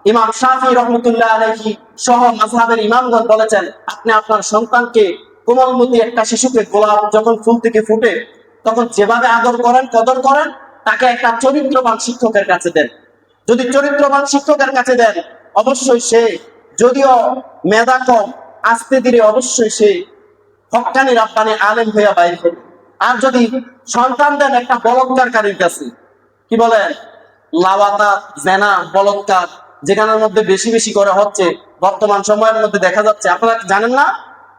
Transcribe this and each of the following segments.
ইমাম শাফি রহমতুল্লাহ আলাইহি সহ মাযহাবের ইমামগণ বলেছেন, আপনি আপনার সন্তানকে, কোমলমতি একটা শিশুকে গোলাপ যখন ফুল থেকে ফুটে তখন যেভাবে আদর করেন, কদর করেন, তাকে একটা চরিত্রবান শিক্ষকের কাছে দেন। যদি চরিত্রবান শিক্ষকের কাছে দেন, অবশ্যই সে, যদিও মেধা কম, আস্তে ধীরে অবশ্যই সে হক্কানি রাব্বানি আলেম হইয়া বাইর হবে। আর যদি সন্তান দেন একটা বলৎকারীর কাছে, কি বলেন, লাওয়াতা, জেনা, বলৎকার, যেখানের মধ্যে বেশি বেশি করে হচ্ছে বর্তমান সময়ের মধ্যে দেখা যাচ্ছে, আপনারা জানেন না?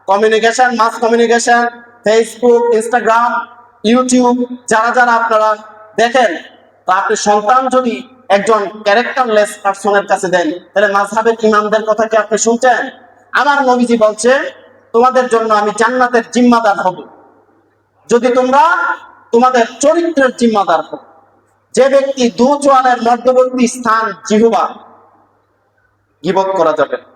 Communication, mass communication, Facebook, Instagram, YouTube, যারা যারা আপনারা দেখেন, তো আপনি সন্তান যদি একজন ক্যারেক্টারলেস পার্সনের কাছে দেন, তাহলে মাযহাবের ইমামদের কথা কি আপনি শুনছেন? আমার নবীজি বলছে, তোমাদের জন্য আমি জান্নাতের জিম্মাদার হব যদি তোমরা তোমাদের চরিত্রের জিম্মাদার হও। যে ব্যক্তি দু চোয়ালের মধ্যবর্তী স্থান জিহ্বা, গীবত করা যাবে না,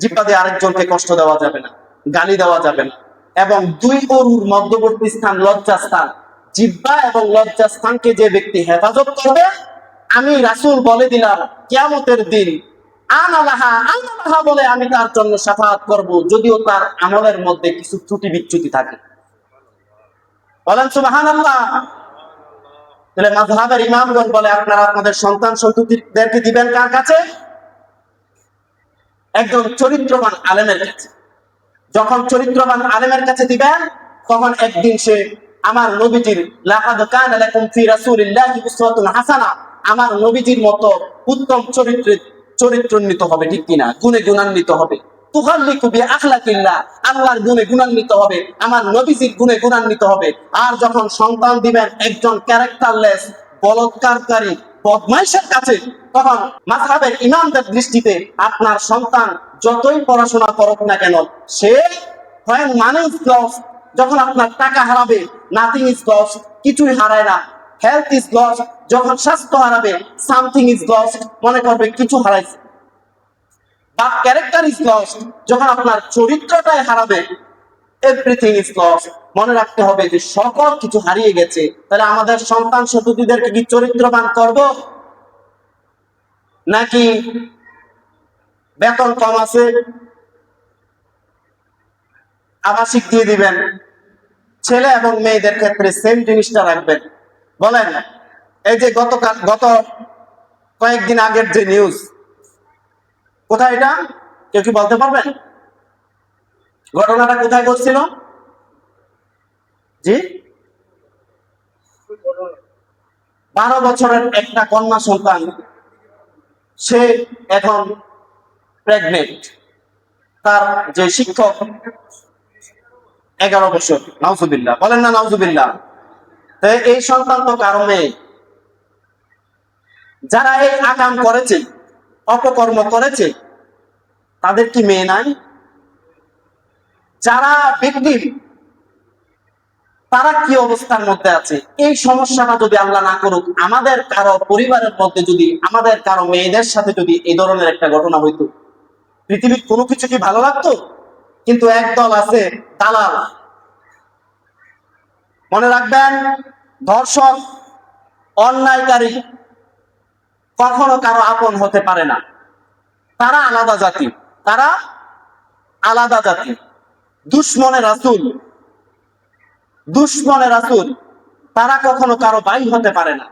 জিহ্বা দিয়ে আরেকজনকে কষ্ট দেওয়া যাবে না, গালি দেওয়া যাবে না, এবং দুই অরুর মধ্যবর্তী স্থান লজ্জাস্থান, জিহ্বা এবং লজ্জাস্থানকে যে ব্যক্তি হেফাজত করবে, আমি রাসূল বলে দিলাম কিয়ামতের দিন আনালাহা আনালাহা বলে আমি তার জন্য শাফাআত করব, যদিও তার আমলের মধ্যে কিছু ত্রুটি বিচ্যুতি থাকে। বলেন সুবহানাল্লাহ। তাহলে মাযহাবের ইমামগণ বলে, আপনারা আপনাদের সন্তান সন্ততিদেরকে দিবেন কার কাছে? একজন চরিত্রবান আলেমের কাছে। যখন চরিত্রবান আলেমের কাছে দিবেন, তখন একদিন সে আমার নবীজির লাকাদ কানা লাকুম ফি রাসূলিল্লাহি উসওয়াতুন হাসানাহ, আমার নবীজির মতো উত্তম চরিত্রান্বিত হবে, ঠিক কিনা? গুণে গুণান্বিত হবে। তুখাল্লিকু বিআখলাকিল্লাহ, আল্লাহর গুণে গুণান্বিত হবে, আমার নবীজির গুণে গুণান্বিত হবে। আর যখন সন্তান দিবেন একজন ক্যারেক্টারলেস, বলৎকারী, বদমাইশের কাছে, তখন মাযহাবের ইমামদের দৃষ্টিতে আপনার সন্তান যতই পড়াশোনা করুক না কেন, সে হয় মানি ইজ লস, যখন আপনার টাকা হারাবে, নাথিং ইজ লস, কিছুই হারায় না। হেলথ ইজ লস, যখন স্বাস্থ্য হারাবে, সামথিং ইজ লস, মনে করবে কিছু হারাইছে। বা ক্যারেক্টার ইজ লস, যখন আপনার চরিত্রটাই হারাবে, এভরিথিং ইজ লস, মনে রাখতে হবে যে সকল কিছু হারিয়ে গেছে। তাহলে আমাদের সন্তান সন্ততিদেরকে কি চরিত্রবান করব, নাকি বেতন কম আছে আবাসিক দিয়ে দিবেন? ছেলে এবং মেয়েদের ক্ষেত্রে সেম জিনিসটা রাখবেন। বলেন, এই যে গত কয়েকদিন আগের যে নিউজ, কোথায় এটা কেউ কি বলতে পারবেন? ঘটনাটা কোথায় ঘটছিল? জি, 12 বছরের একটা কন্যা সন্তান, সে এখন প্রেগনেন্ট। তার যে শিক্ষক 11 বছর, নাউজুবিল্লাহ, বলেন না নাউজুবিল্লাহ। এই সন্তান তো কারো মেয়ে। যারা এই আকাম করেছে, অপকর্ম করেছে, তাদের কি মেয়ে নাই? যারা ভিকটিম, তারা কি অবস্থার মধ্যে আছে? এই সমস্যাটা যদি আল্লাহ না করুক, আমাদের কারো পরিবারের মধ্যে যদি, আমাদের কারো মেয়েদের সাথে যদি এই ধরনের একটা ঘটনা হইতো, পৃথিবীর কোনো কিছু কি ভালো লাগতো? কিন্তু একদল আছে দালাল, মনে রাখবেন, ধর্ষক, অন্যায়কারী কখনো কারো আপন হতে পারে না। তারা আলাদা জাতি, তারা আলাদা জাতি। দুশমনে রাসূল, দুশমনে রাসূল, তারা কখনো কারো ভাই হতে পারে না।